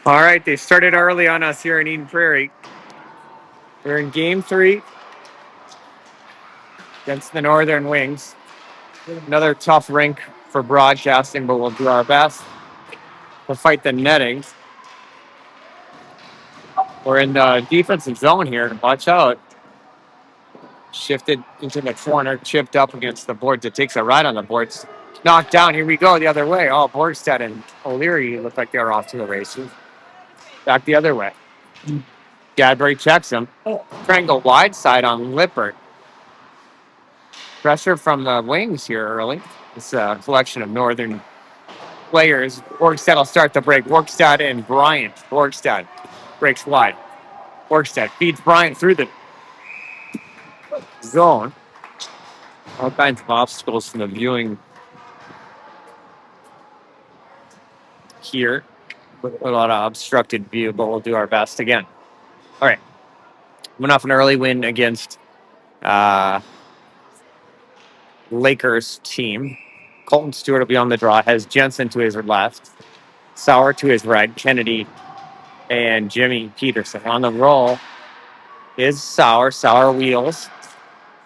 All right, they started early on us here in Eden Prairie. We're in game 3 against the Northern Wings. Another tough rink for broadcasting, but we'll do our best to fight the netting. We're in the defensive zone here. Watch out. Shifted into the corner, chipped up against the boards. It takes a ride on the boards. Knocked down. Here we go the other way. Oh, Borgstad and O'Leary look like they were off to the races. Back the other way. Gadbury checks him. Trying to go wide side on Lippert. Pressure from the wings here early. It's a collection of Northern players. Borgstad will start the break. Borgstad and Bryant. Borgstad breaks wide. Borgstad feeds Bryant through the zone. All kinds of obstacles from the viewing here. A lot of obstructed view, but we'll do our best again. All right. Went off an early win against Lakers team. Colton Stewart will be on the draw. Has Jensen to his left. Sauer to his right. Kennedy and Jimmy Peterson. On the roll is Sauer. Sauer wheels.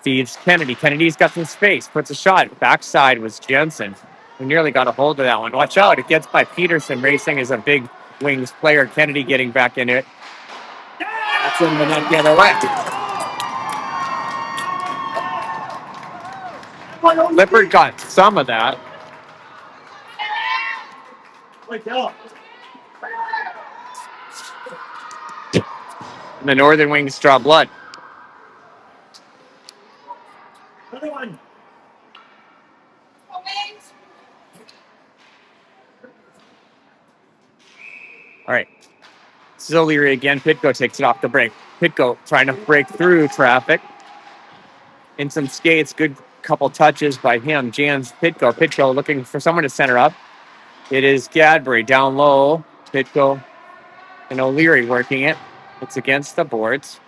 Feeds Kennedy. Kennedy's got some space. Puts a shot. Backside was Jensen. We nearly got a hold of that one. Watch out. It gets by Peterson. Racing is a big wings player. Kennedy getting back in it. That's in the net the other way. Lippert got some of that. And the Northern Wings draw blood. All right. This is O'Leary again. Pitko takes it off the break. Pitko trying to break through traffic. In some skates, good couple touches by him. Jans Pitko. Pitko looking for someone to center up. It is Gadbury down low. Pitko and O'Leary working it. It's against the boards.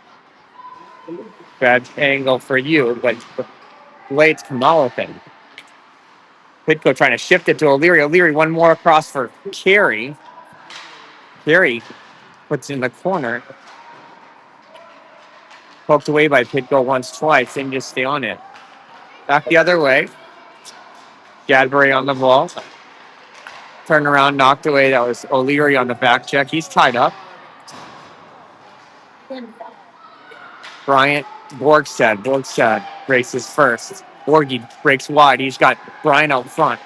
Bad angle for you, but the blades come out with it. Pitko trying to shift it to O'Leary. O'Leary one more across for Carey. Carey puts in the corner. Poked away by Pitko once, twice. They just stay on it. Back the other way. Gadbury on the ball. Turned around, knocked away. That was O'Leary on the back check. He's tied up. Bryant, Borgstad. Borgstad races first. Borgie breaks wide. He's got Bryant out front.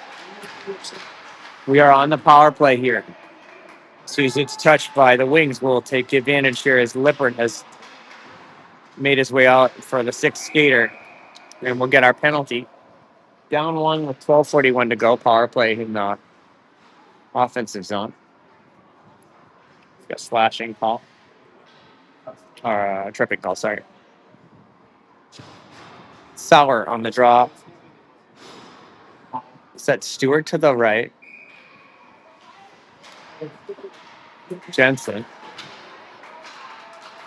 We are on the power play here. As soon as it's touched by the wings, we'll take advantage here as Lippert has made his way out for the sixth skater. And we'll get our penalty. Down one with 12:41 to go. Power play in the offensive zone. Got slashing call. Or tripping call, sorry. Sauer on the draw. Set Stewart to the right. Jensen.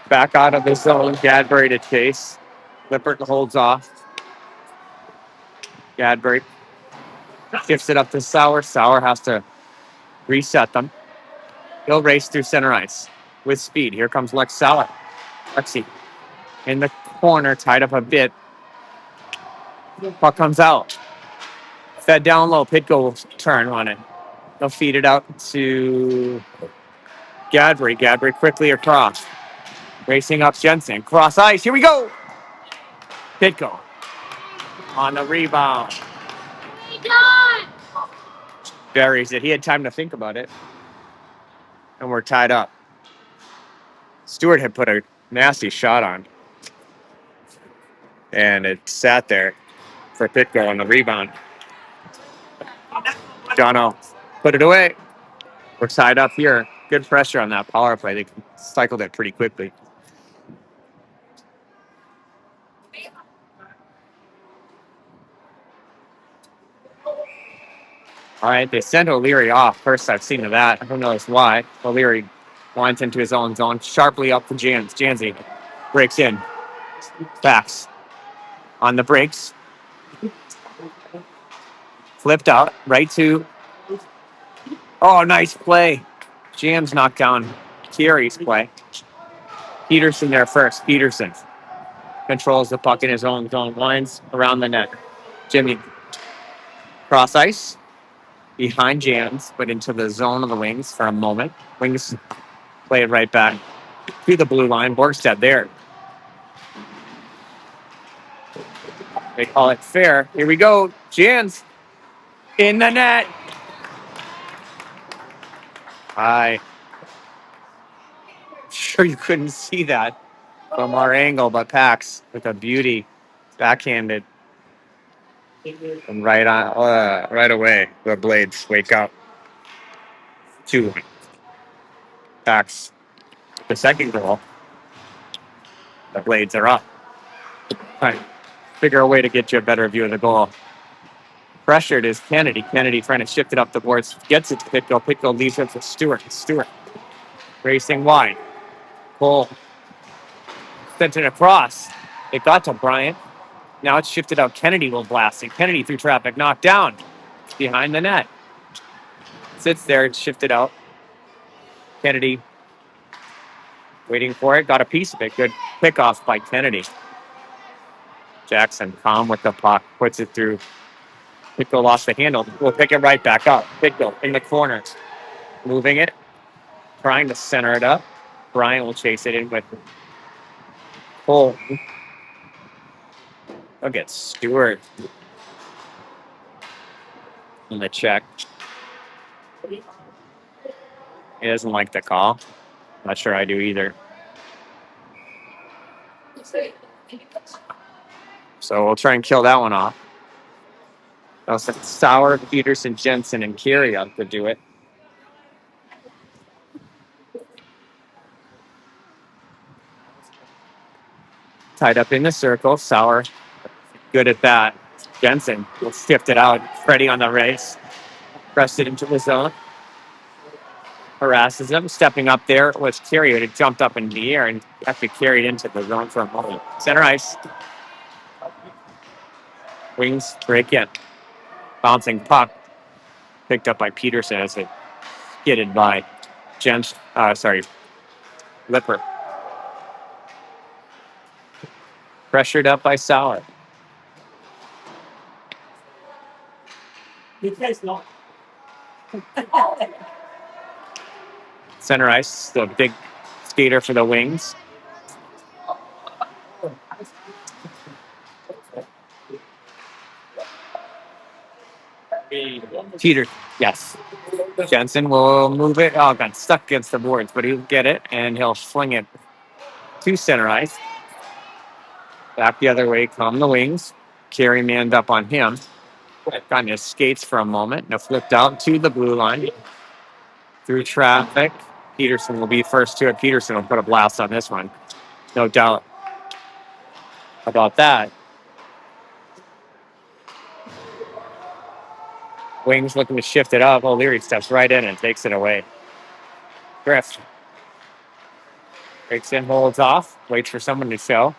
Back out of the zone. Gadbury to chase. Lippert holds off. Gadbury shifts it up to Sauer. Sauer has to reset them. He'll race through center ice with speed. Here comes Lex Sauer. Lexi in the corner, tied up a bit. Puck comes out. Fed down low. Pitko will turn on it. They'll feed it out to Gadbury. Gadbury quickly across. Racing up Jensen. Cross ice. Here we go. Pitko on the rebound. Buries it. He had time to think about it. And we're tied up. Stewart had put a nasty shot on. And it sat there for Pitko on the rebound. Jono put it away. We're tied up here. Good pressure on that power play. They cycled it pretty quickly. All right, they sent O'Leary off. First I've seen of that. Who knows why. O'Leary winds into his own zone. Sharply up for Janzi. Breaks in. Backs. On the brakes. Flipped out. Right to... Oh, nice play. Jans knocked down Carey's play. Peterson there first. Peterson controls the puck in his own zone. Lines around the net. Jimmy. Cross ice. Behind Jans, but into the zone of the Wings for a moment. Wings play it right back to the blue line. Borgstead there. They call it fair. Here we go. Jans in the net. I'm sure you couldn't see that from our angle, but Pax with a beauty backhanded. And right away, the Blades wake up. 2-1. Pax, the second goal. The Blades are up. Right. Figure a way to get you a better view of the goal. Pressured is Kennedy. Kennedy trying to shift it up the boards. Gets it to Pitko. Pitko leaves it for Stewart. Stewart racing wide. Cole sent it across. It got to Bryant. Now it's shifted out. Kennedy will blast it. Kennedy through traffic. Knocked down. Behind the net. Sits there. It's shifted out. Kennedy waiting for it. Got a piece of it. Good pickoff by Kennedy. Jackson calm with the puck. Puts it through. Pitko lost the handle. We'll pick it right back up. Pitko in the corner. Moving it. Trying to center it up. Bryant will chase it in with Cole. Look at Stewart in the check. He doesn't like the call. Not sure I do either. So we'll try and kill that one off. I'll send Sauer, Peterson, Jensen, and Carey up to do it. Tied up in the circle. Sauer, good at that. Jensen will shift it out. Freddie on the race. Pressed it into the zone. Harasses him. Stepping up there was Carey, who had jumped up in the air and actually carried into the zone for a moment. Center ice. Wings break in. Bouncing puck. Picked up by Peterson as it skidded by Lipper. Pressured up by Sauer. Center ice, the big skater for the Wings. Peter, yes. Jensen will move it. Oh, got stuck against the boards, but he'll get it, and he'll fling it to center ice. Back the other way come the Wings. Carey manned up on him. Kind of skates for a moment. Now flipped out to the blue line. Through traffic. Peterson will be first to it. Peterson will put a blast on this one. No doubt about that. Wings looking to shift it up. O'Leary steps right in and takes it away. Griff breaks in, holds off, waits for someone to show.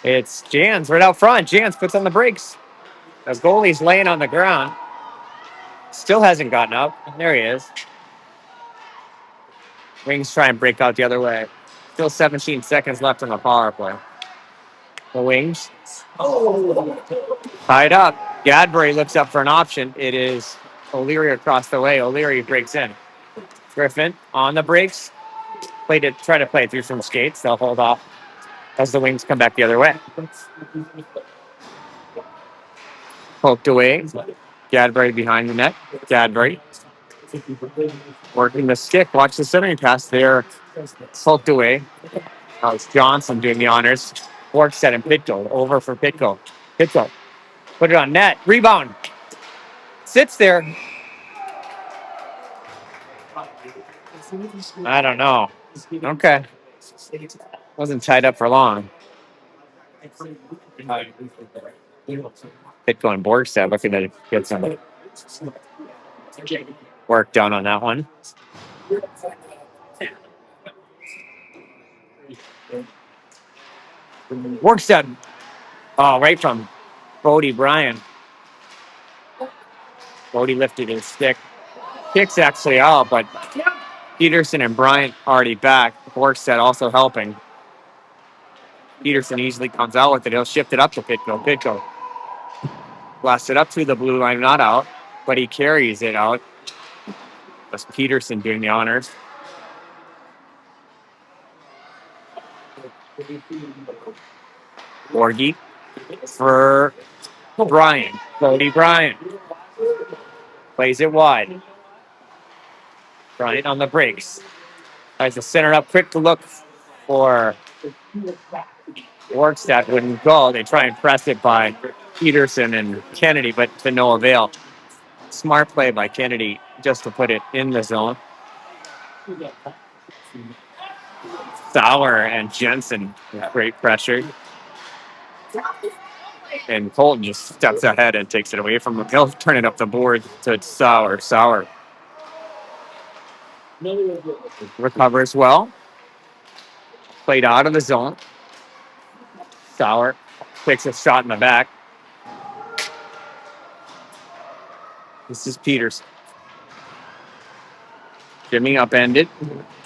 It's Jans right out front. Jans puts on the brakes. The goalie's laying on the ground. Still hasn't gotten up. There he is. Wings try and break out the other way. Still 17 seconds left on the power play. The Wings tied up. Gadbury looks up for an option. It is O'Leary across the way. O'Leary breaks in. Griffin on the brakes. Try to play it through some skates. They'll hold off as the Wings come back the other way. Poked away. Gadbury behind the net. Gadbury working the stick. Watch the centering pass there. Poked away. That was Johnson doing the honors. Borgstead and Pitko. Over for Pitko. Pitko. Put it on net. Rebound. Sits there. I don't know. Okay. Wasn't tied up for long. Pitko and Borgstead looking to get some work done on that one. Borgstead. Oh, right from Bodie Bryan. Bodie lifted his stick. Kick's actually out, but Peterson and Bryant already back. Borgstead also helping. Peterson easily comes out with it. He'll shift it up to Pitko. Pitko blasts it up to the blue line, not out, but he carries it out. That's Peterson doing the honors. Borgie for Bryant. Cody Bryant plays it wide. Bryant on the brakes. Tries to center up quick to look for Borgstead. Wouldn't go. They try and press it by Peterson and Kennedy, but to no avail. Smart play by Kennedy just to put it in the zone. Sauer and Jensen with great pressure. And Colton just steps ahead and takes it away from him. He'll turn it up the board to Sauer. Sauer recovers well. Played out of the zone. Sauer takes a shot in the back. This is Peterson. Jimmy upended.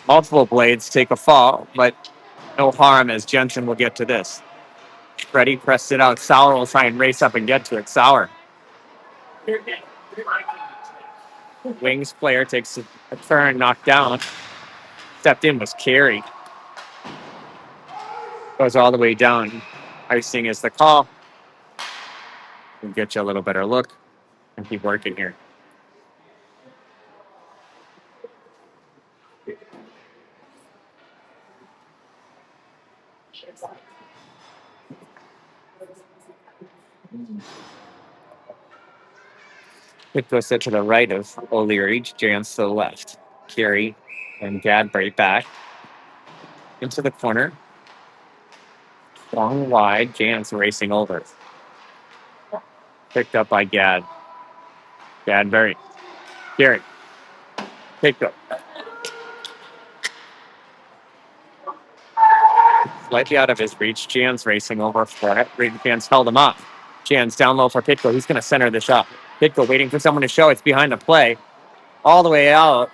Multiple blades take a fall, but no harm as Jensen will get to this. Freddie pressed it out. Sauer will try and race up and get to it. Sauer. Wings player takes a turn, knocked down. Stepped in was Carey. Goes all the way down. Icing is the call. We'll get you a little better look and keep working here. Pitko set to the right of O'Leary. Jans to the left. Carey and Gadbury back into the corner. Long wide. Jans racing over. Picked up by Gadbury. Carey. Pitko. Slightly out of his reach. Jans racing over for it. Jans held him up. Jans down low for Pitko. He's going to center this up. Pitko waiting for someone to show. It's behind the play. All the way out.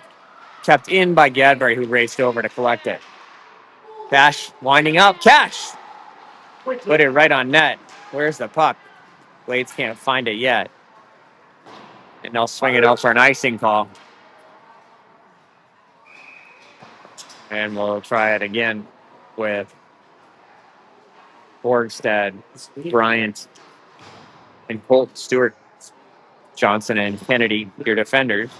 Kept in by Gadbury, who raced over to collect it. Cash winding up. Cash! Put it right on net. Where's the puck? Blades can't find it yet. And they'll swing it out for an icing call. And we'll try it again with Borgstead, Bryant, and Colt Stewart, Johnson, and Kennedy, your defenders.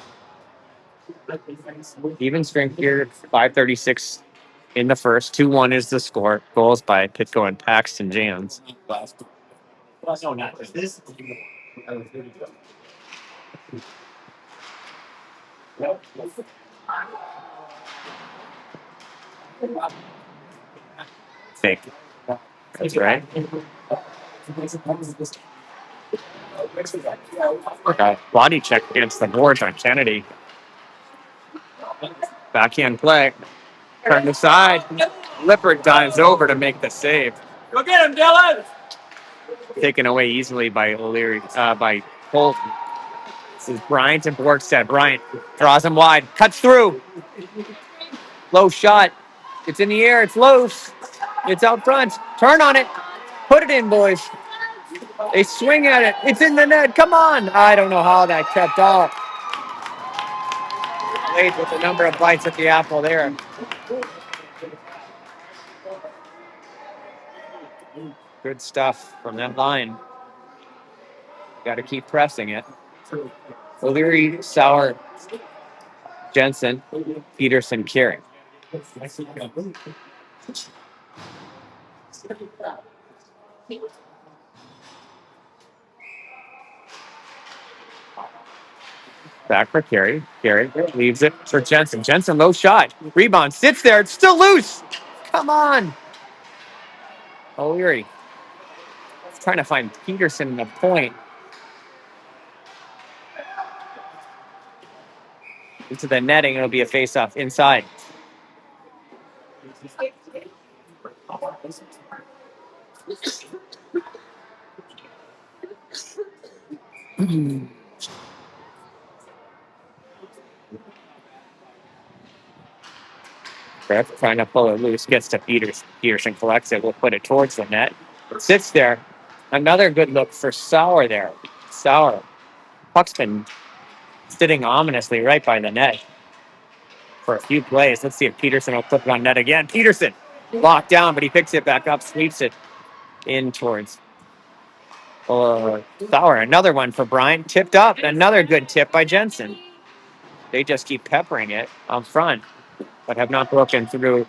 Even strength here, 5:36 in the first. 2-1 is the score. Goals by Pitko and Paxton Jans. Fake. That's right. Okay. Body check against the boards on Kennedy. Backhand play. Turn aside. Lippert dives over to make the save. Go get him, Dylan! Taken away easily by O'Leary, by Holt. This is Bryant and Borgstead. Bryant draws him wide. Cuts through. Low shot. It's in the air. It's loose. It's out front. Turn on it. Put it in, boys. They swing at it. It's in the net. Come on. I don't know how that kept off. Late with a number of bites at the apple there. Good stuff from that line. Got to keep pressing it. O'Leary, Sauer, Jensen, Peterson, Carey. Back for Carey. Carey leaves it for Jensen. Jensen, low shot. Rebound, sits there. It's still loose. Come on. O'Leary. Trying to find Peterson in the point. Into the netting. It'll be a face-off inside. Griff trying to pull it loose, gets to Peterson. Peterson collects it, will put it towards the net. It sits there. Another good look for Sauer there. Sauer. Puck's been sitting ominously right by the net for a few plays. Let's see if Peterson will flip it on net again. Peterson locked down, but he picks it back up, sweeps it in towards Sauer. Another one for Bryant. Tipped up. Another good tip by Jensen. They just keep peppering it up front, but have not broken through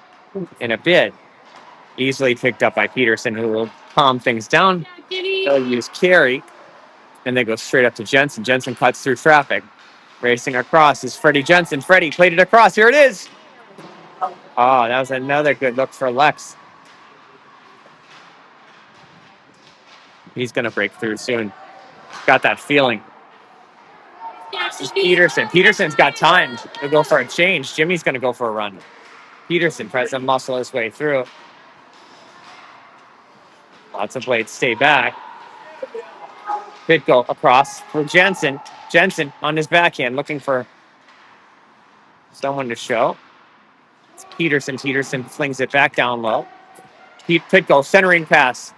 in a bit. Easily picked up by Peterson, who will calm things down. They'll use Carey, and they go straight up to Jensen. Jensen cuts through traffic. Racing across is Freddie Jensen. Freddie played it across. Here it is. Oh, that was another good look for Lex. He's going to break through soon. Got that feeling. This is Peterson. Peterson's got time to go for a change. Jimmy's going to go for a run. Peterson tries to muscle his way through. Lots of blades stay back. Pitko across for Jensen. Jensen on his backhand looking for someone to show. It's Peterson. Peterson flings it back down low. Pitko centering pass.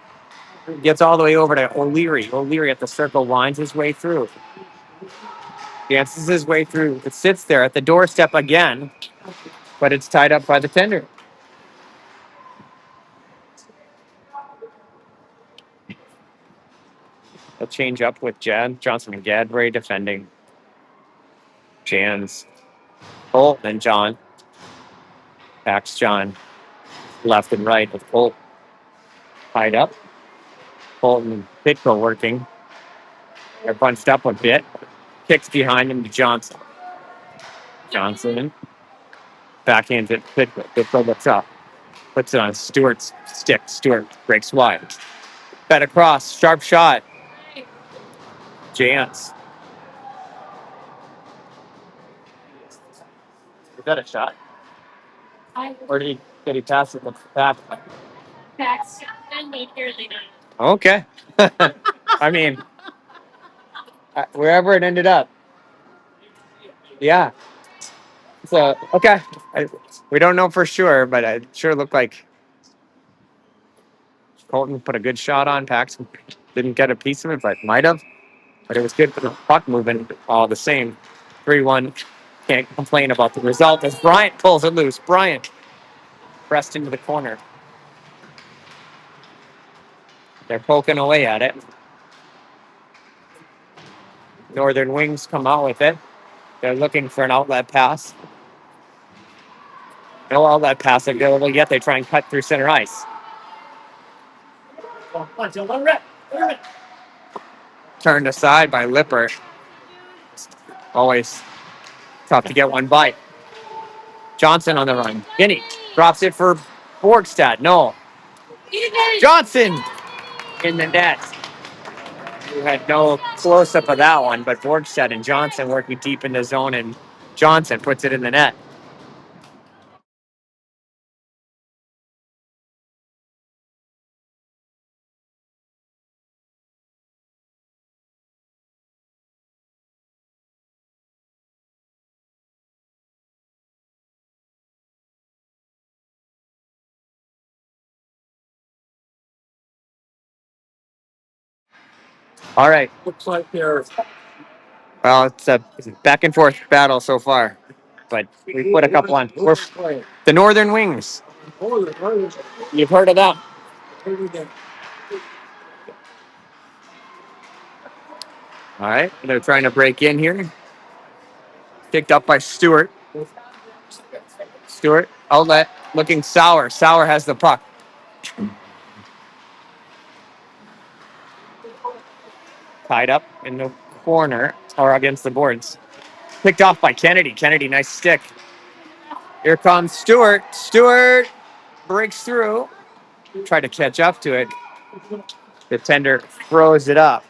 Gets all the way over to O'Leary. O'Leary at the circle winds his way through. Dances his way through. It sits there at the doorstep again, but it's tied up by the tender. They'll change up with Jan Johnson and Gadbury defending. Jan's Holt and John. Backs John left and right with Holt tied up. Holt and Pitko working. They're bunched up a bit. Kicks behind him to Johnson. Johnson backhands it. Pitko looks up. Puts it on Stewart's stick. Stewart breaks wide. Fed across. Sharp shot. Jans. Is that a shot? Or did he pass it the back? Okay. I mean, wherever it ended up. Yeah. So, okay. We don't know for sure, but it sure looked like Colton put a good shot on. Paxton didn't get a piece of it, but might have. But it was good for the puck movement all the same. 3-1. Can't complain about the result as Bryant pulls it loose. Bryant pressed into the corner. They're poking away at it. Northern Wings come out with it. They're looking for an outlet pass. No outlet pass available yet. They try and cut through center ice. Turned aside by Lipper. Always tough to get one bite. Johnson on the run. Guinea drops it for Borgstad. No. Johnson in the net. We had no close-up of that one, but Borgstad and Johnson working deep in the zone, and Johnson puts it in the net. All right. Looks like they're... Well, it's a back and forth battle so far, but we put a couple on. We're the Northern Wings. You've heard of them. All right. They're trying to break in here. Picked up by Stewart. Stewart, outlet, looking Sauer. Sauer has the puck. Tied up in the corner or against the boards. Picked off by Kennedy. Kennedy, nice stick. Here comes Stewart. Stewart breaks through. Try to catch up to it. The tender throws it up.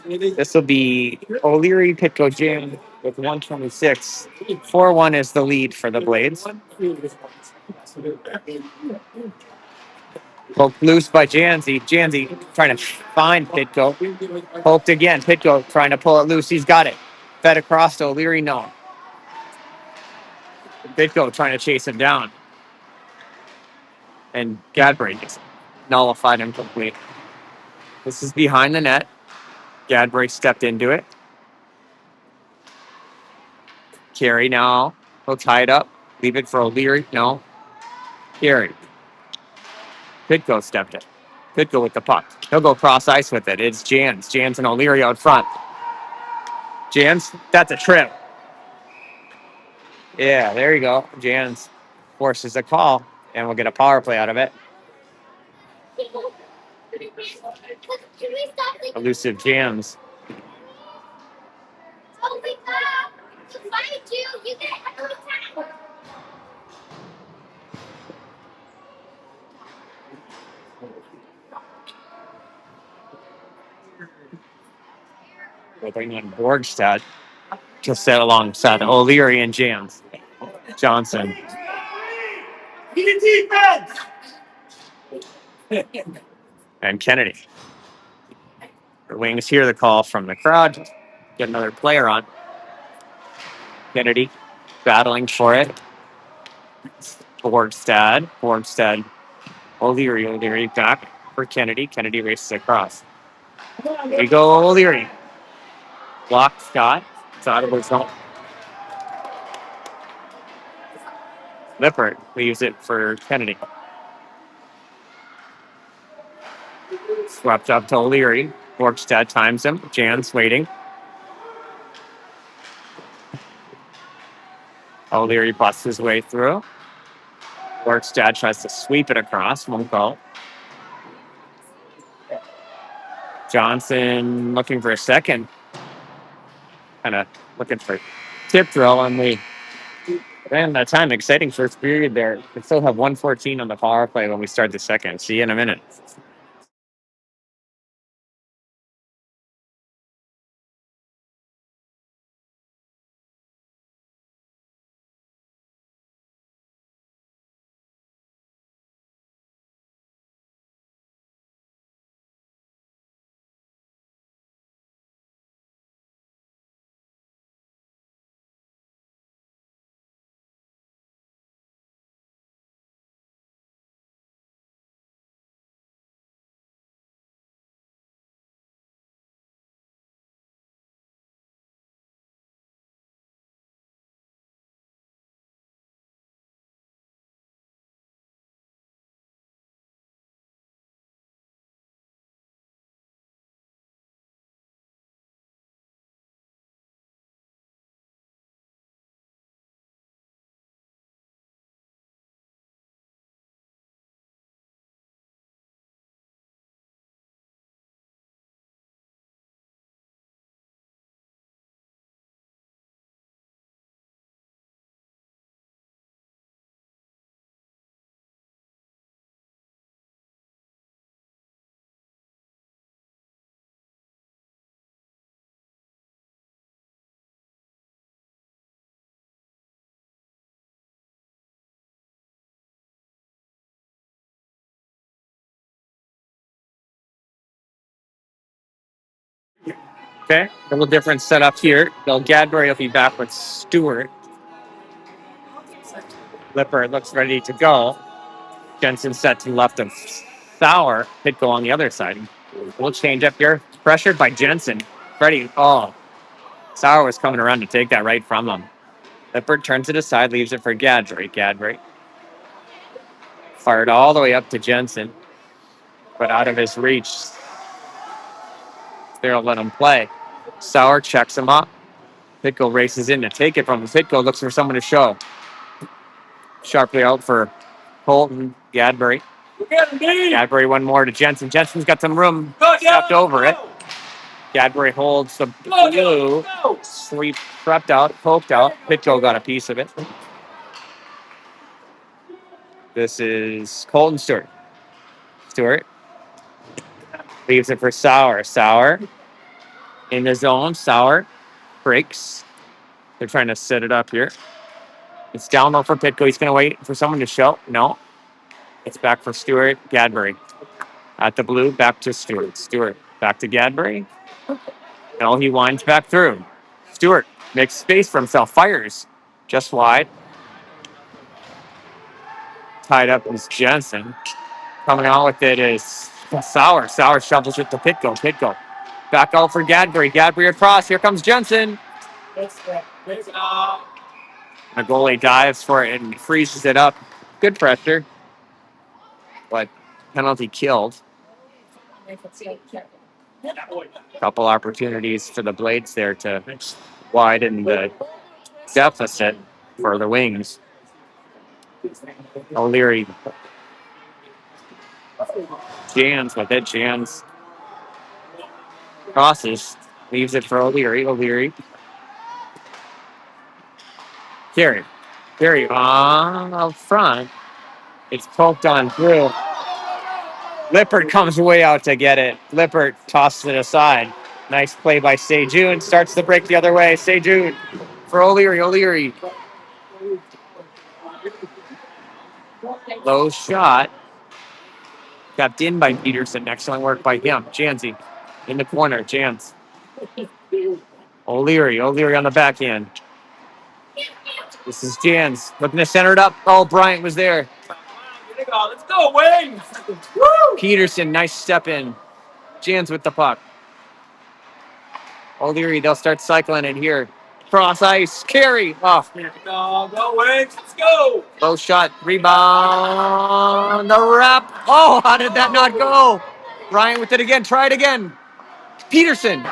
This will be O'Leary, Pitko, Jim with 126. 4-1 is the lead for the Blades. Poked loose by Janzi. Janzi trying to find Pitko. Poked again. Pitko trying to pull it loose. He's got it. Fed across to O'Leary, no. Bitko trying to chase him down. And Gadbury just nullified him completely. This is behind the net. Gadbury stepped into it. Carey now. He'll tie it up. Leave it for O'Leary. No. Carey. Pitko stepped it. Pitko with the puck. He'll go cross ice with it. It's Jans. Jans and O'Leary out front. Jans, that's a trip. Yeah, there you go. Jans forces a call, and we'll get a power play out of it. Elusive Jans. We'll bring on Borgstad to sit alongside O'Leary and Jans. Johnson. And Kennedy. The Wings hear the call from the crowd. Get another player on. Kennedy battling for it. Borgstad. O'Leary back for Kennedy. Kennedy races across. There you go, O'Leary. Block Scott. It's out of his zone. Lippert leaves it for Kennedy. Swept up to O'Leary. Borgstad times him. Jan's waiting. O'Leary busts his way through. Borgstad tries to sweep it across. Won't go. Johnson looking for a second. Kind of looking for tip drill, and we ran that time. Exciting first period there. We still have 1:14 on the power play when we start the second. See you in a minute. Okay, a little different setup here. Bill Gadbury will be back with Stewart. Lippert looks ready to go. Jensen set to the left of Sauer. Pitko on the other side. We'll change up here. Pressured by Jensen. Ready. Oh, Sauer was coming around to take that right from him. Lippert turns it aside, leaves it for Gadbury. Gadbury fired all the way up to Jensen, but out of his reach. They'll let him play. Sauer checks him up. Pitko races in to take it from him. Pitko looks for someone to show. Sharply out for Colton. Gadbury. Gadbury one more to Jensen. Jensen's got some room. Stepped over it. Gadbury holds the blue. Sweep prepped out, poked out. Pitko got a piece of it. This is Colton Stewart. Stewart leaves it for Sauer. Sauer in the zone. Sauer breaks. They're trying to set it up here. It's down low for Pitko. He's going to wait for someone to show. No. It's back for Stewart. Gadbury. At the blue, back to Stewart. Stewart back to Gadbury. No, he winds back through. Stewart Makes space for himself. Fires. Just wide. Tied up is Jensen. Coming on with it is Sauer. Sauer shovels it to Pitko. Pitko. Back out for Gadbury. Gadbury across. Here comes Jensen. The goalie dives for it and freezes it up. Good pressure. But penalty killed. Couple opportunities for the Blades there to widen the deficit for the Wings. O'Leary. Jans with it. Jans crosses. Leaves it for O'Leary. O'Leary. Carey. Carey on up front. It's poked on through. Lippert comes way out to get it. Lippert tosses it aside. Nice play by Sejun. Starts the break the other way. Sejun for O'Leary. O'Leary. Low shot. Kept in by Peterson. Excellent work by him. Janzi in the corner. Jans. O'Leary. O'Leary on the backhand. This is Jans. Looking to center it up. Oh, Bryant was there. Let's go, Wings! Peterson, nice step in. Jans with the puck. O'Leary, they'll start cycling it here. Cross ice. Carey. Off. Go, Wings. Let's go. Low shot. Rebound. The wrap. Oh, how did that not go? Bryant with it again. Try it again. Peterson.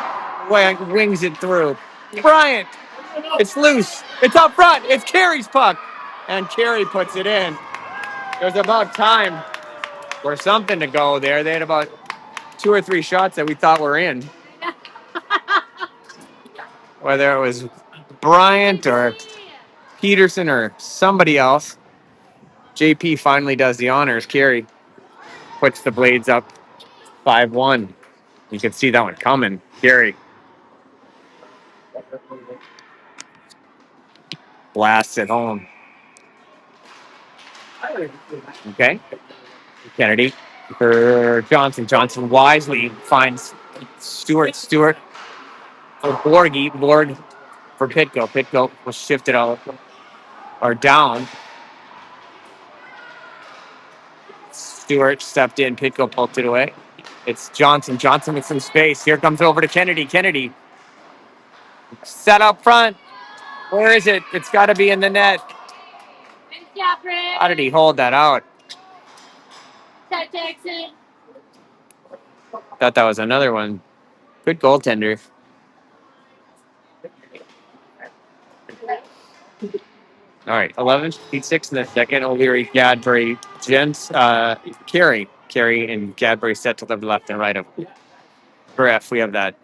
Wings it through. Bryant. It's loose. It's up front. It's Carey's puck. And Carey puts it in. It was about time for something to go there. They had about 2 or 3 shots that we thought were in. Whether it was Bryant or Peterson or somebody else. JP finally does the honors. Carey puts the Blades up 5-1. You can see that one coming. Carey blasts it home. Okay. Kennedy for Johnson. Johnson wisely finds Stewart. Stewart for Borgie. Borg for Pitko. Pitko was shifted out or down. Stewart stepped in. Pitko poked it away. It's Johnson. Johnson with some space. Here comes over to Kennedy. Kennedy set up front. Where is it? It's got to be in the net. How did he hold that out? Thought that was another one. Good goaltender. All right, 11:56 in the second. O'Leary, Gadbury, Jens, Carey. Carey and Gadbury set to the left and right of Griff. We have that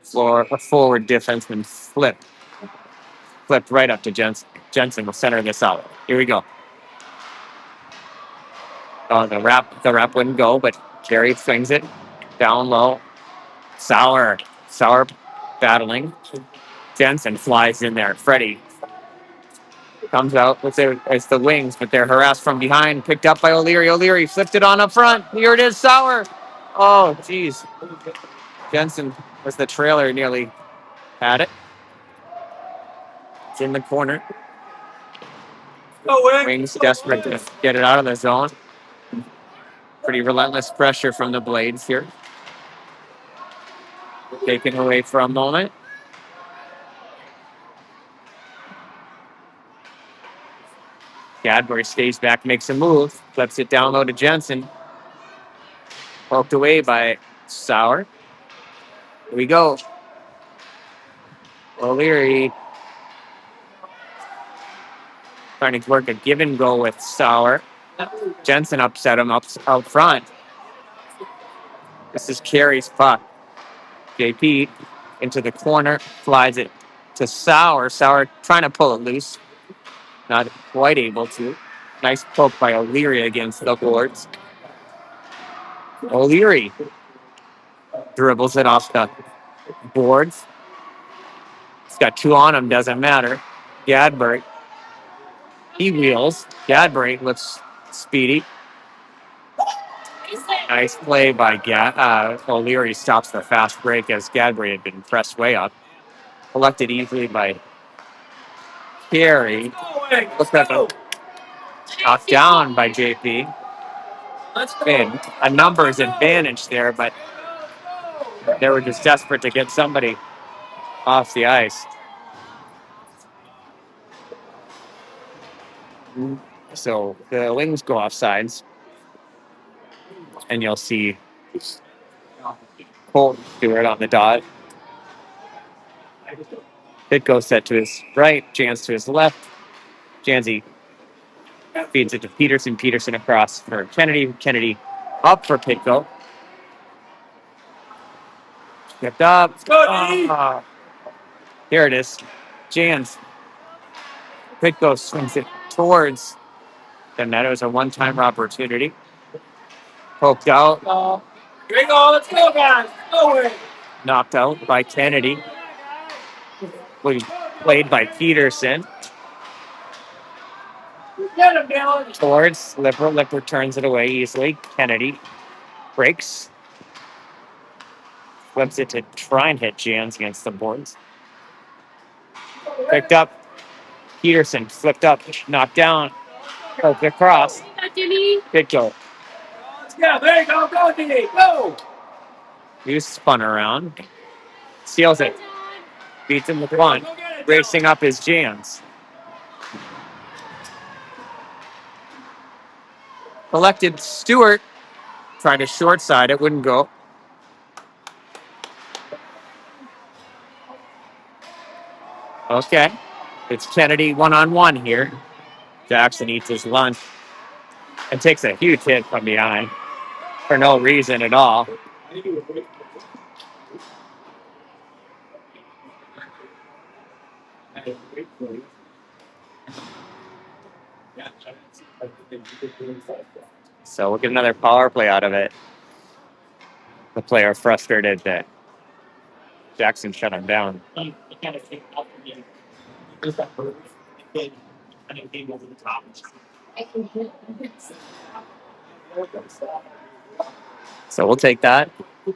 forward defenseman flipped right up to Jensen. Jensen will center this out. Here we go. Oh, the wrap wouldn't go, but Carey swings it down low. Sauer battling. Jensen flies in there. Freddie comes out. It's the Wings, but they're harassed from behind. Picked up by O'Leary. O'Leary flipped it on up front. Here it is, Sauer. Oh, geez. Jensen was the trailer, nearly had it. It's in the corner. Wings desperate to get it out of the zone. Pretty relentless pressure from the Blades here. Taken away for a moment. Gadbury stays back, makes a move, flips it down low to Jensen. Poked away by Sauer. Here we go. O'Leary trying to work a give and go with Sauer. Jensen upset him up front. This is Carey's puck. JP into the corner, flies it to Sauer. Sauer trying to pull it loose. Not quite able to. Nice poke by O'Leary against the boards. O'Leary dribbles it off the boards. He's got 2 on him, doesn't matter. Gadbury. He wheels. Gadbury looks speedy. Nice play by O'Leary. Stops the fast break as Gadbury had been pressed way up. Collected easily by Carey. Looks like knocked down by JP. And a numbers advantage there, but they were just desperate to get somebody off the ice. So the wings go off sides, and you'll see Colt Stewart on the dot. Pitko set to his right, Jans to his left. Jansy feeds it to Peterson. Peterson across for Kennedy. Kennedy up for Pitko. Stepped up. Here it is. Jans. Pitko swings it towards the net. It was a one-time opportunity. Poked out. Here we go. Let's go, guys. Go. Knocked out by Kennedy. Played by Peterson. Towards Lipper. Lipper turns it away easily. Kennedy breaks. Flips it to try and hit Jans against the boards. Picked up. Peterson flipped up. Knocked down. Poked across. Pitko. Yeah, there you go. Go, Jimmy. Go. He spun around. Seals it. Beats him with one. Racing up his Jans. Collected Stewart. Trying to short side. It wouldn't go. Okay. It's Kennedy one-on-one here. Jackson eats his lunch and takes a huge hit from behind for no reason at all. So we'll get another power play out of it. The player frustrated that Jackson shut him down. So we'll take that,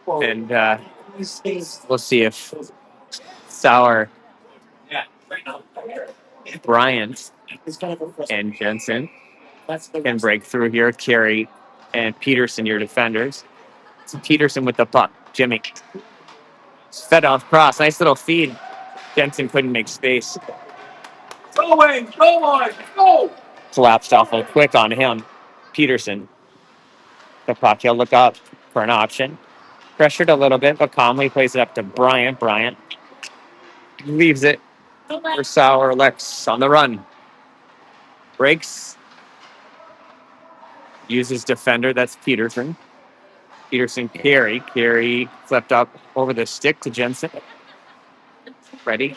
and we'll see if Sauer, Bryant, and Jensen can break through here. Carey and Peterson, your defenders. It's Peterson with the puck. Jimmy. Fed off cross. Nice little feed. Jensen couldn't make space. Go away. Go on. Go. Collapsed awful quick on him. Peterson. The puck. He'll look up for an option. Pressured a little bit, but calmly plays it up to Bryant. Bryant leaves it for Sauer. Lex on the run. Breaks. Uses defender. That's Peterson. Peterson Carey. Carey flipped up over the stick to Jensen. Ready.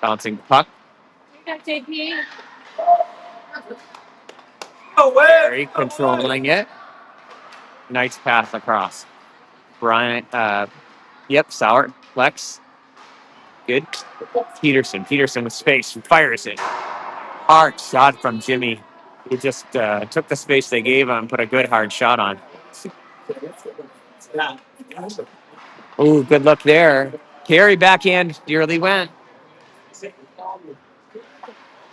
Bouncing puck. Carey controlling it. Nice pass across. Bryant. Sauer. Lex. Good. Peterson. Peterson with space. Fires it. Hard shot from Jimmy. He just took the space they gave him, put a good hard shot on. Ooh, good look there. Carey backhand nearly went.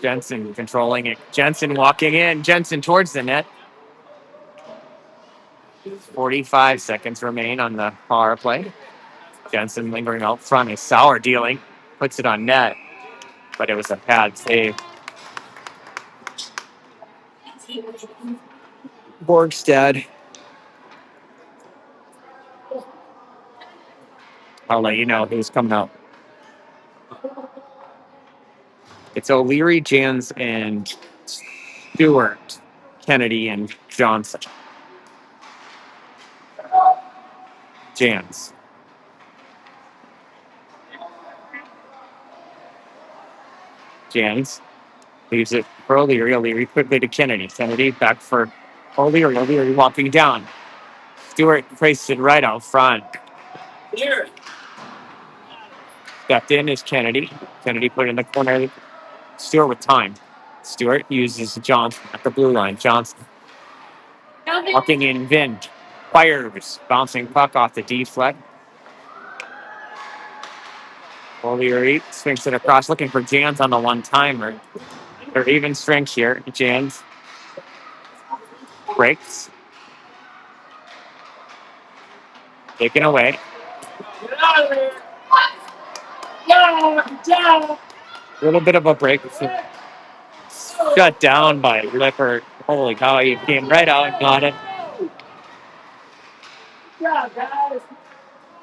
Jensen controlling it. Jensen walking in. Jensen towards the net. 45 seconds remain on the power play. Jensen lingering out front. Is Sauer dealing. Puts it on net. But it was a pad save. Borgstad. I'll let you know who's coming up. It's O'Leary, Jans, and Stewart, Kennedy, and Johnson. Jans. Jans leaves it for O'Leary. O'Leary quickly to Kennedy. Kennedy back for O'Leary. O'Leary walking down. Stewart placed it right out front. Here. Stepped in is Kennedy. Kennedy put it in the corner. Stewart with time. Stewart uses Johnson at the blue line. Johnson walking in. Vin fires. Bouncing puck off the deflect. O'Leary swings it across, looking for Jans on the one-timer. They're even strength here. Jans breaks. Taken away. A little bit of a break. Shut down by Lippert. Holy cow, he came right out and got it.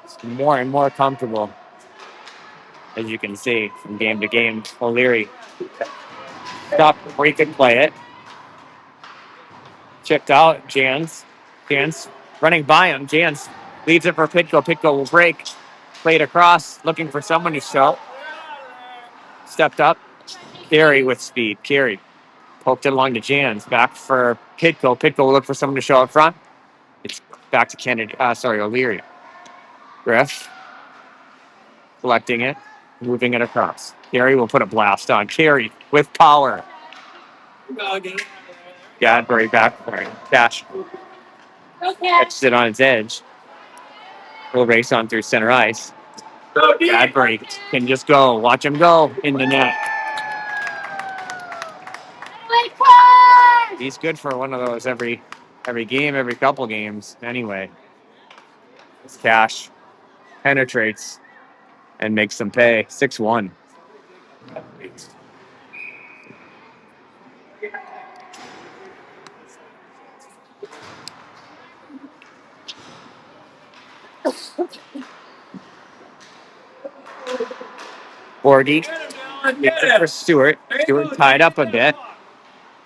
It's more and more comfortable, as you can see, from game to game. O'Leary stopped before he could play it. Chipped out. Jans running by him. Jans leaves it for Pitko. Pitko will break. Played across, looking for someone to show. Stepped up. Carey with speed. Carey poked it along to Jans. Back for Pitko. Pitko will look for someone to show up front. It's back to Kennedy. O'Leary. Griff collecting it, moving it across. Carey will put a blast on. Carey with power. Gadbury back for it. Dash. Catches it on its edge. Will race on through center ice. Gadbury can just go. Watch him go in the net. He's good for one of those every game, every couple games. Anyway, this Cash penetrates and makes them pay. 6-1. Borgie gets it for Stewart. Stewart tied up a bit.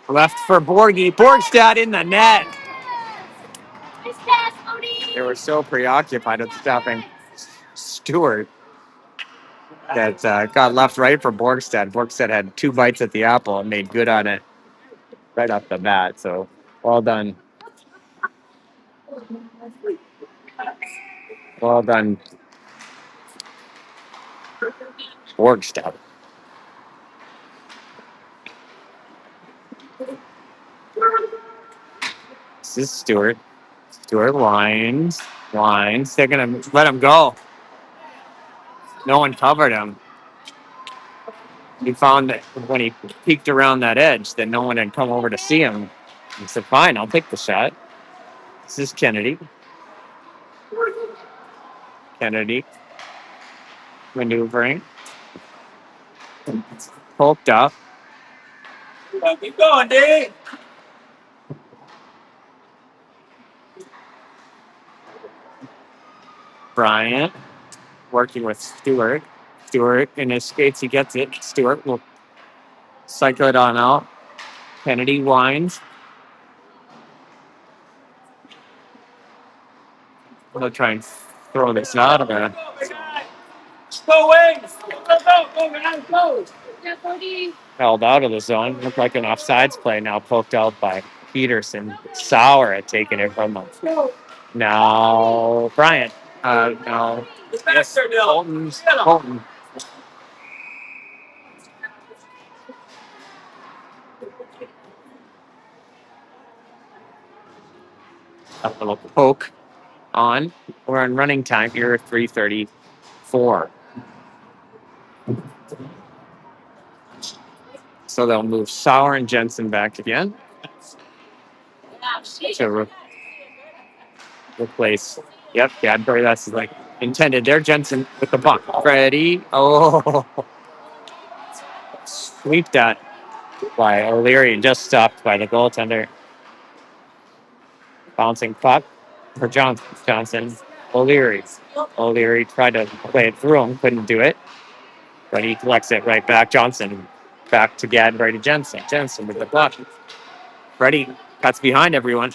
Left for Borgie. Borgstad in the net. They were so preoccupied with stopping Stewart that got left right for Borgstad. Borgstad had 2 bites at the apple and made good on it right off the bat. So well done. Well done, Borgstad. This is Stewart. Stewart winds. They're going to let him go. No one covered him. He found that when he peeked around that edge that no one had come over to see him. He said, fine, I'll take the shot. This is Kennedy. Kennedy maneuvering. Poked up. Keep going, D. Bryant working with Stewart. Stewart in his skates, he gets it. Stewart will cycle it on out. Kennedy winds. He'll try and throw this out of there. Go, Wings! Go! Held out of the zone. Looked like an offsides play now, poked out by Peterson. Sauer had taken it from him. Now, Bryant. No. Yes, Colton. A little poke on. We're on running time here, 3:34. So they'll move Sauer and Jensen back again to replace. Yep, Gadbury. That's like intended there. Jensen with the puck. Freddie. Oh, sweep that by O'Leary. Just stopped by the goaltender. Bouncing puck for Johnson. O'Leary. O'Leary tried to play it through him, couldn't do it. But he collects it right back. Johnson back to Gadbury to Jensen. Jensen with the puck. Freddie cuts behind everyone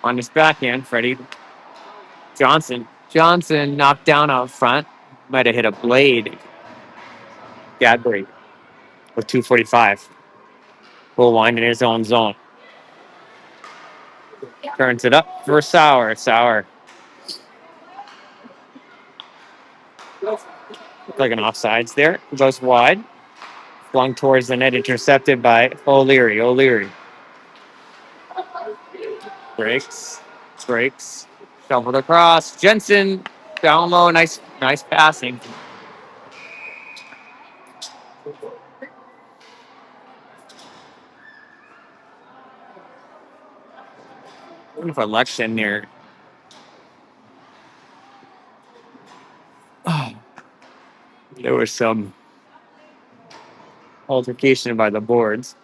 on his backhand. Freddie Johnson knocked down out front. Might have hit a blade. Gadbury with 2:45. Full wind in his own zone. Turns it up for Sauer. Sauer. Looks like an offsides there. Goes wide. Flung towards the net. Intercepted by O'Leary. O'Leary. Breaks. Shoveled across. Jensen down low. Nice passing. Looking for Lex in there. Oh, there was some altercation by the boards.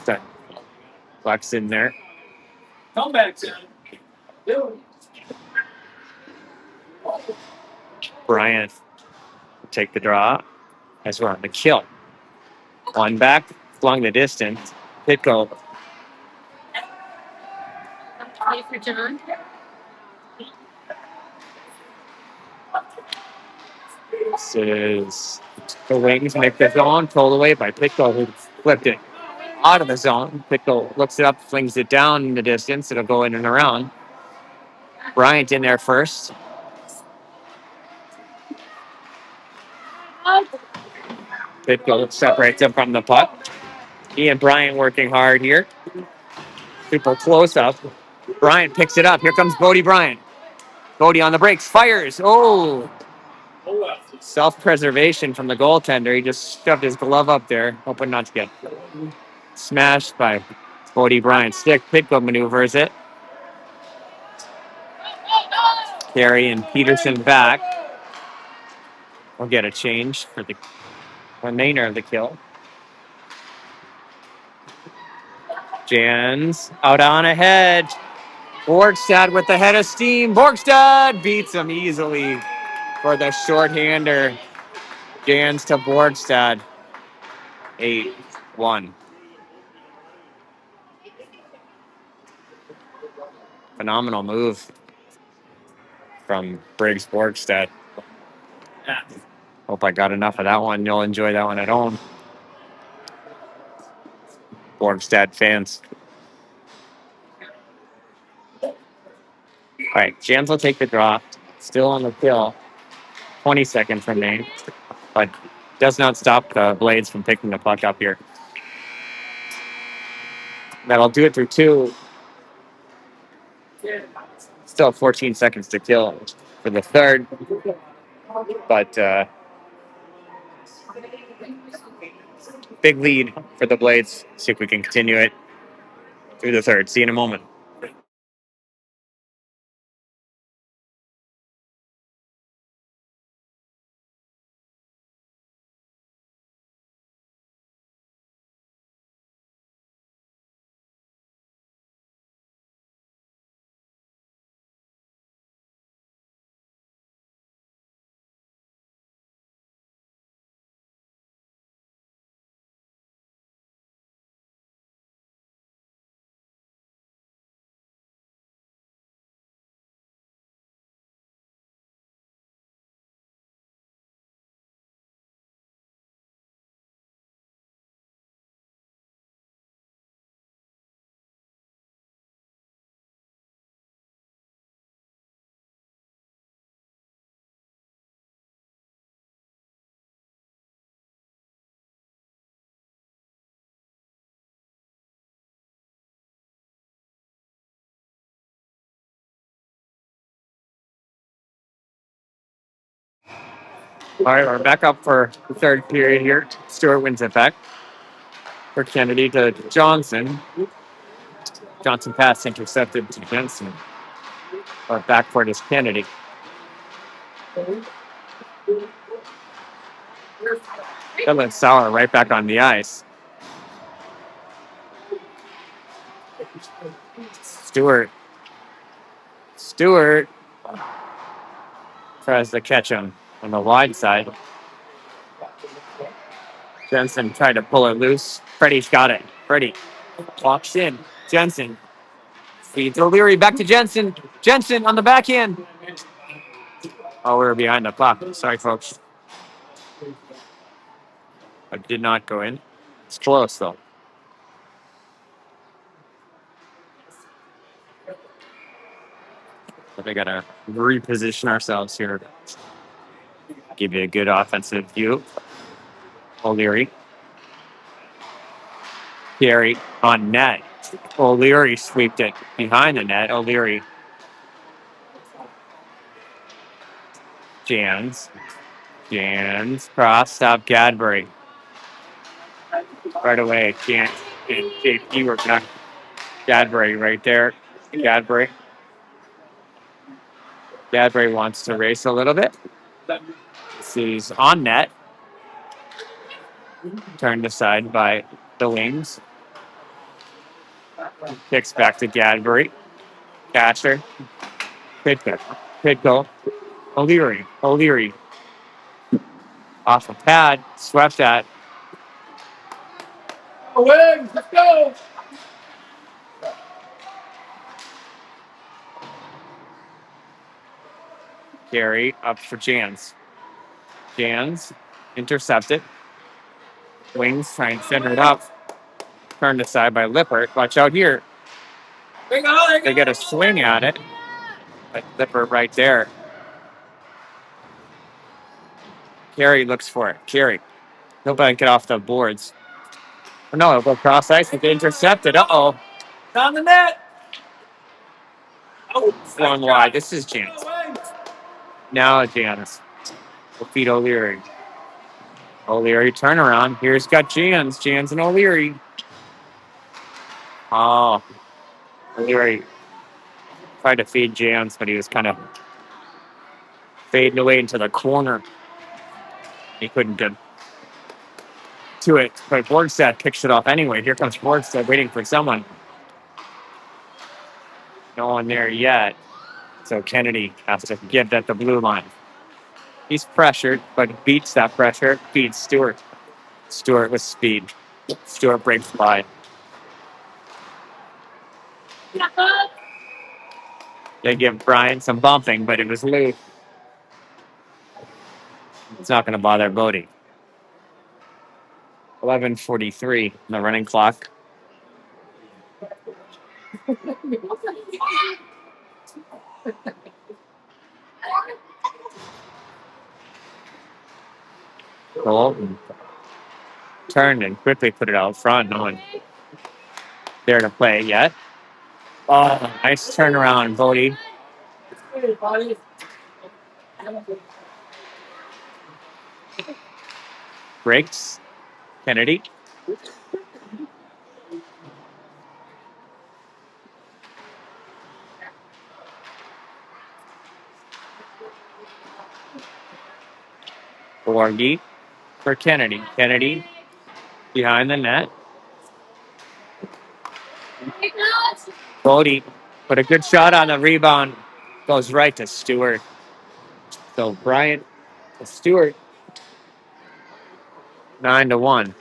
That Lex in there. Bryant will take the draw as we're on the kill. One back, flung the distance. Pitko. This is the wings make the zone, pulled away by Pitko, who flipped it out of the zone. Pitko looks it up, flings it down in the distance. It'll go in and around. Bryant in there first. Pitko separates him from the puck. He and Bryant working hard here. Super close up. Bryant picks it up. Here comes Bodie Bryant. Bodie on the brakes, fires. Oh, self-preservation from the goaltender. He just shoved his glove up there, hoping not to get smashed by Bodie Bryant's stick. Pitko maneuvers it. Carey and Peterson back. We'll get a change for the remainder of the kill. Jans out on ahead. Borgstad with the head of steam. Borgstad beats him easily for the shorthander. Jans to Borgstad. 8-1. Phenomenal move from Briggs Borgstad. Hope I got enough of that one. You'll enjoy that one at home. Borgstad fans. All right, Jans will take the draw. Still on the kill. 20 seconds remain, but does not stop the Blades from picking the puck up here. That'll do it through 2. Still 14 seconds to kill for the third, but big lead for the Blades. See if we can continue it through the third. See you in a moment. All right, we're back up for the third period here. Stewart wins it back for Kennedy to Johnson. Johnson pass intercepted to Jensen. Or back for it is Kennedy. That let Sauer right back on the ice. Stewart tries to catch him on the wide side. Jensen tried to pull it loose. Freddie's got it. Freddie walks in. Jensen feeds O'Leary back to Jensen. Jensen on the backhand. Oh, we were behind the puck. Sorry, folks. I did not go in. It's close, though. But we got to reposition ourselves here. Give you a good offensive view. O'Leary. Carey on net. O'Leary sweeped it behind the net. O'Leary. Jans. Cross, stop Gadbury. right away. Can't. And JP working on Gadbury right there. Gadbury. Gadbury wants to race a little bit. He's on net. Turned aside by the wings. Kicks back to Gadbury. Catcher. Pitko. Pitko. O'Leary. O'Leary. Off the pad. Swept that. Wings, let's go. Gary up for Jans. Jans intercepted. Wings trying to center it up. Turned aside by Lippert. Watch out here. They go. They get a swing at it. But Lippert right there. Carey looks for it. Carey. Nobody get off the boards. Oh, no, it'll go cross ice. They intercepted. Uh-oh. Down the net. Oh, Flung wide. This is Jans. Now Jans. Will feed O'Leary. O'Leary turnaround. Here's got Jans. Jans and O'Leary. Oh. O'Leary tried to feed Jans, but he was kind of fading away into the corner. He couldn't get to it. But Borgstad picks it off anyway. Here comes Borgstad waiting for someone. No one there yet. So Kennedy has to get at the blue line. He's pressured, but beats that pressure. Feeds Stewart. Stewart with speed. Stewart breaks by. They give Brian some bumping, but it was loose. It's not going to bother Bodie. 11:43 on the running clock. Goal. Turned and quickly put it out front. No one there to play yet. Oh, nice turnaround, Bodie. Breaks. Kennedy. Borgie for Kennedy. Kennedy behind the net. Bodie put a good shot on the rebound. Goes right to Stewart. So Bryant to Stewart. 9-1.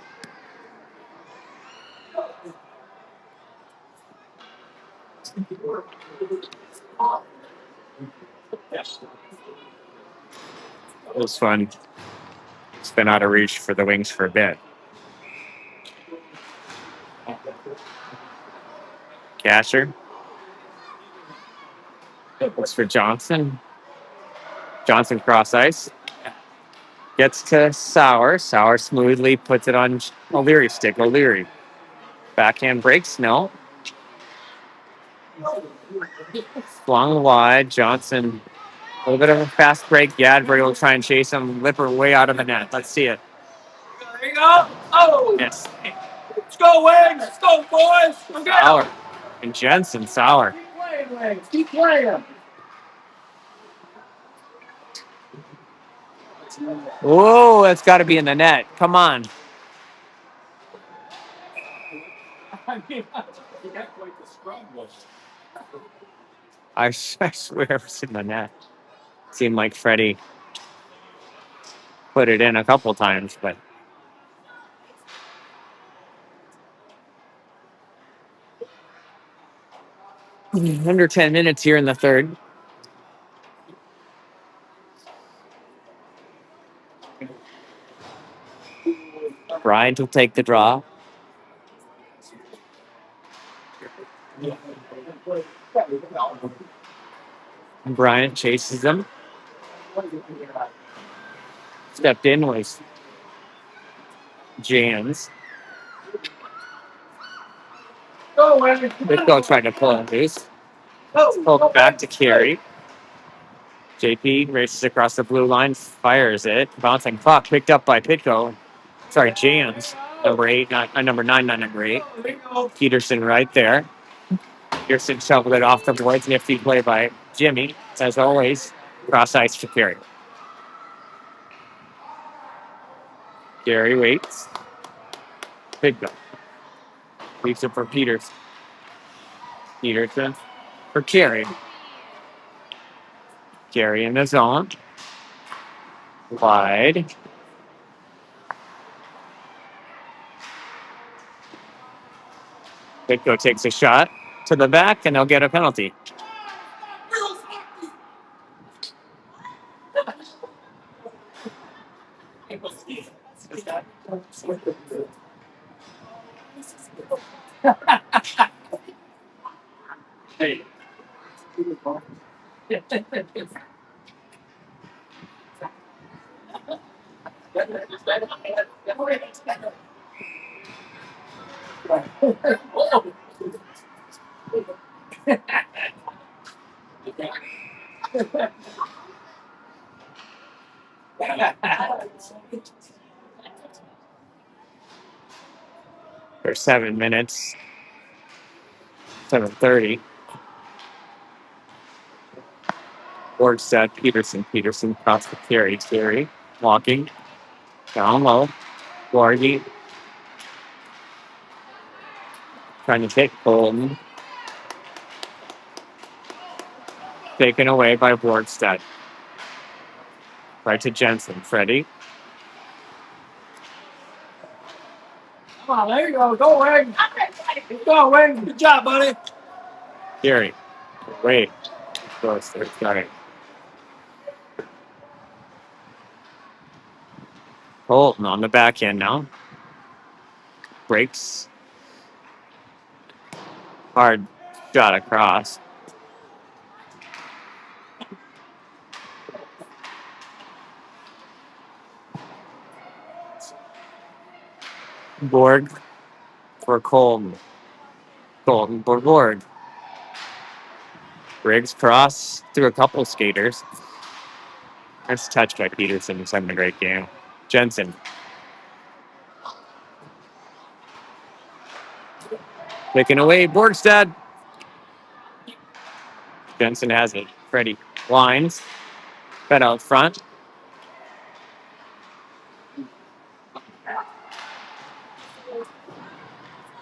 It was fun. It's been out of reach for the Wings for a bit. Gasher. Looks for Johnson. Johnson cross ice. Gets to Sauer. Sauer smoothly puts it on O'Leary's stick. O'Leary. Backhand breaks. No. Flung wide. Johnson. A little bit of a fast break. Gadbury will try and chase him. Lippert way out of the net. Let's see it. There you go. Oh. Yes. Let's go, Wings. Let's go, boys. Let's go. Sauer. And Jensen. Sauer. Keep playing, Wings. Keep playing. Whoa, that's got to be in the net. Come on. I swear it was in the net. Seemed like Freddie put it in a couple times, but under 10 minutes here in the third. Bryant will take the draw. Bryant chases him. Stepped in was Jans. Go, Wings. Bitko trying to pull it loose. Pulled back to Carey. JP races across the blue line, fires it. Bouncing puck picked up by Pitko. Sorry, Jans. Number 8, not number 9, not number 8. Peterson right there. Peterson shoveled it off the boards. Nifty play by Jimmy. As always, cross ice to Gary. Gary waits. Big go. Leaves it for Peterson. Peterson for Gary. Gary in the zone. Wide. Pitko takes a shot to the back, and they'll get a penalty. Hey. For 7 minutes. 7:30. Borgstad, Peterson. Peterson across the carry. Gary walking down low. Gorgie trying to take Colton. Taken away by Borgstad. Right to Jensen. Freddie. Come on, there you go. Go, Wing. Go, Wing. Good job, buddy. Gary. Wait. Close. Got it. Colton on the back end now. Breaks. Hard shot across. Borg for Colton. Colton for Borg. Briggs cross through a couple skaters. That's touched by Peterson, who's having a great game. Jensen. Taking away Borgstad. Jensen has it. Freddie lines. Fed out front.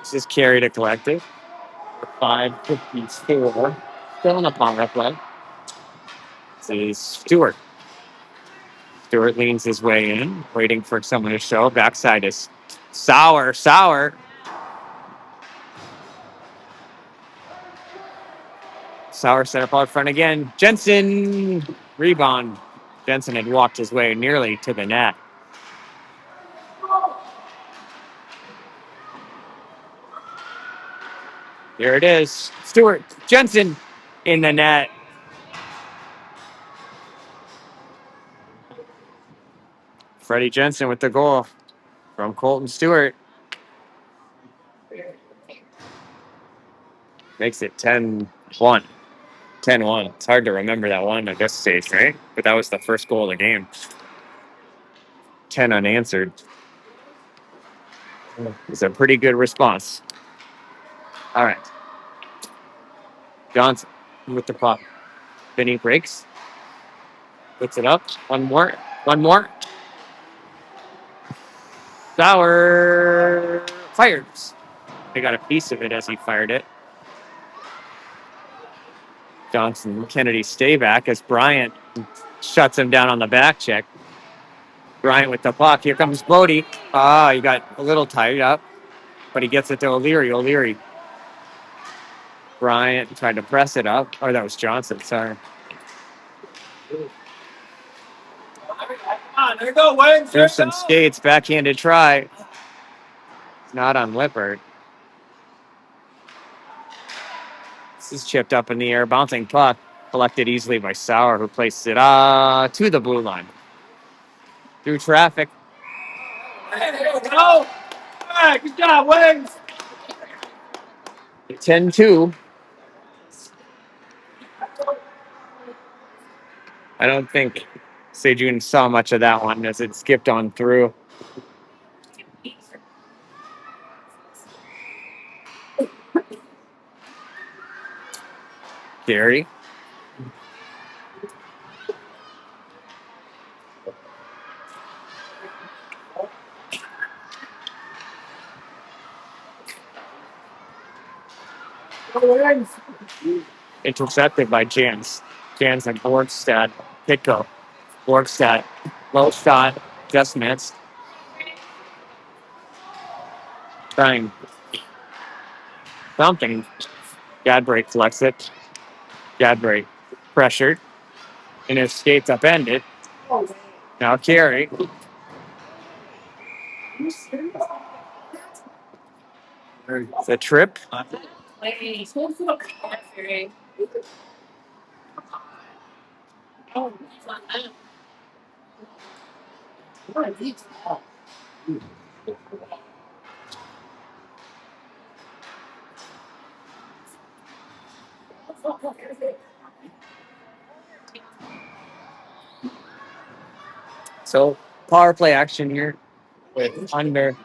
This is carried to collective. 5:54. Still in a power play. This is Stewart. Stewart leans his way in, waiting for someone to show. Backside is Sauer. Sauer. Sauer set up out front again. Jensen. Rebound. Jensen had walked his way nearly to the net. Here it is. Stewart. Jensen in the net. Freddie Jensen with the goal from Colton Stewart. Makes it 10-1. 10-1. It's hard to remember that one at this stage, right? But that was the first goal of the game. 10 unanswered. It's a pretty good response. All right. Johnson with the puck. Vinny breaks. Puts it up. One more. Sauer fires. They got a piece of it as he fired it. Johnson, Kennedy stay back as Bryant shuts him down on the back check. Bryant with the puck. Here comes Bodie. He got a little tied up, but he gets it to O'Leary. O'Leary. Bryant tried to press it up. Oh, that was Johnson. Sorry. Come on, there you go, Wing. There's some skates. Backhanded try. Not on Lippert. This is chipped up in the air. Bouncing puck. Collected easily by Sauer, who placed it to the blue line. Through traffic. There you go. All right, good job, Wings. 10-2. I don't think Sejun saw much of that one as it skipped on through. Gary. Intercepted by Jans. Jans and Borgstad. Pitko. Borgstad. Low shot. Just missed. Trying something. Gadbrake collects it. Gadbrake pressured. And his skates upended. Now Carey. The trip. So power play action here with under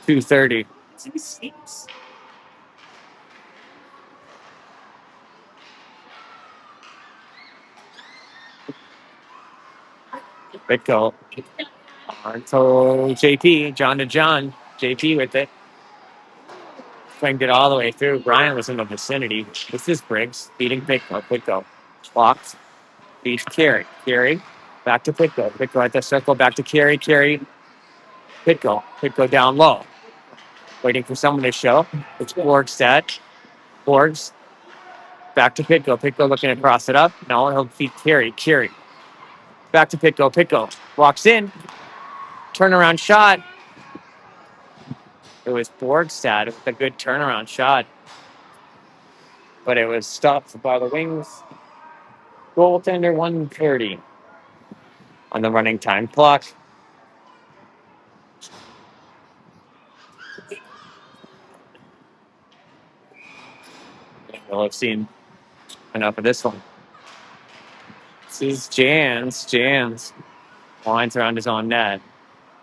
2:30. Big goal. So JP, John to John. JP with it. Swinged it all the way through. Brian was in the vicinity. This is Briggs beating Pitko. Pitko. Walks. Beats Carey. Carey. Back to Pitko. Pitko at the circle. Back to Carey. Carey. Pitko. Pitko down low. Waiting for someone to show. It's Borgstad. Borgs. Back to Pitko. Pitko looking to cross it up. No, he'll feed Carey. Carey. Back to Pitko. Pitko. Walks in. Turnaround shot. It was Borgstad with a good turnaround shot. But it was stopped by the Wings. Goaltender 1:30 on the running time clock. We'll have seen enough of this one. This is Jans. Jans winds around his own net.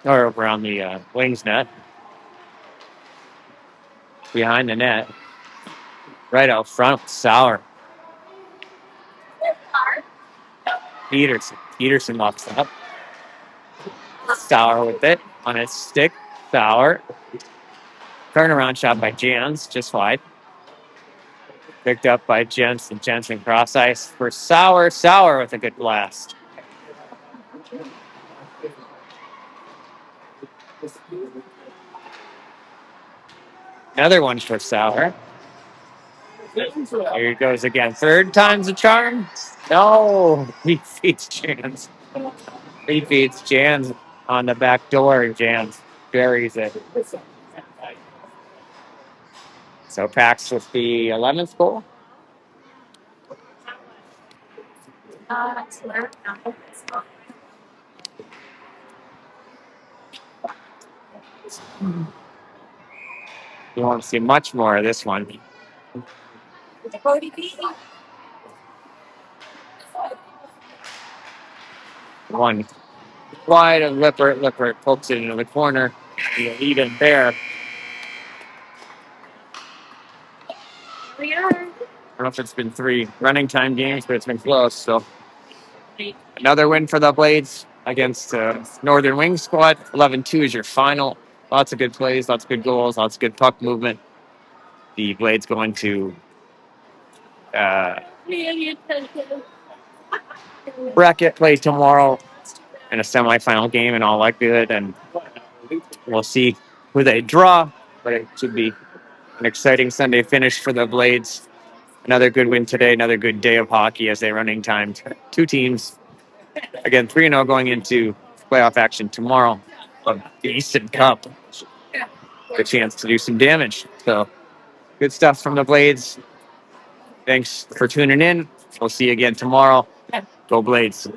Or around the Wings net. Behind the net. Right out front, Sauer. Peterson. Peterson locks up. Sauer with it on his stick. Sauer. Turnaround shot by Jans, just wide. Picked up by Jensen. Jensen cross ice for Sauer. Sauer with a good blast. Another one for Sauer. Here he goes again. Third time's a charm. No, he feeds Jans. He feeds Jans on the back door. Jans buries it. So Pax with the 11th goal. You won't see much more of this one. One wide of Lippert. Lippert pokes it into the corner. Even there. I don't know if it's been 3 running time games, but it's been close. So another win for the Blades against Northern Wings squad. 11-2 is your final. Lots of good plays, lots of good goals, lots of good puck movement. The Blades going to bracket play tomorrow in a semifinal game in all likelihood, and we'll see who they draw, but it should be an exciting Sunday finish for the Blades. Another good win today, another good day of hockey as they running time. 2 teams, again, 3-0 going into playoff action tomorrow of the Easton Cup. The chance to do some damage. So good stuff from the Blades. Thanks for tuning in. We'll see you again tomorrow. Go Blades.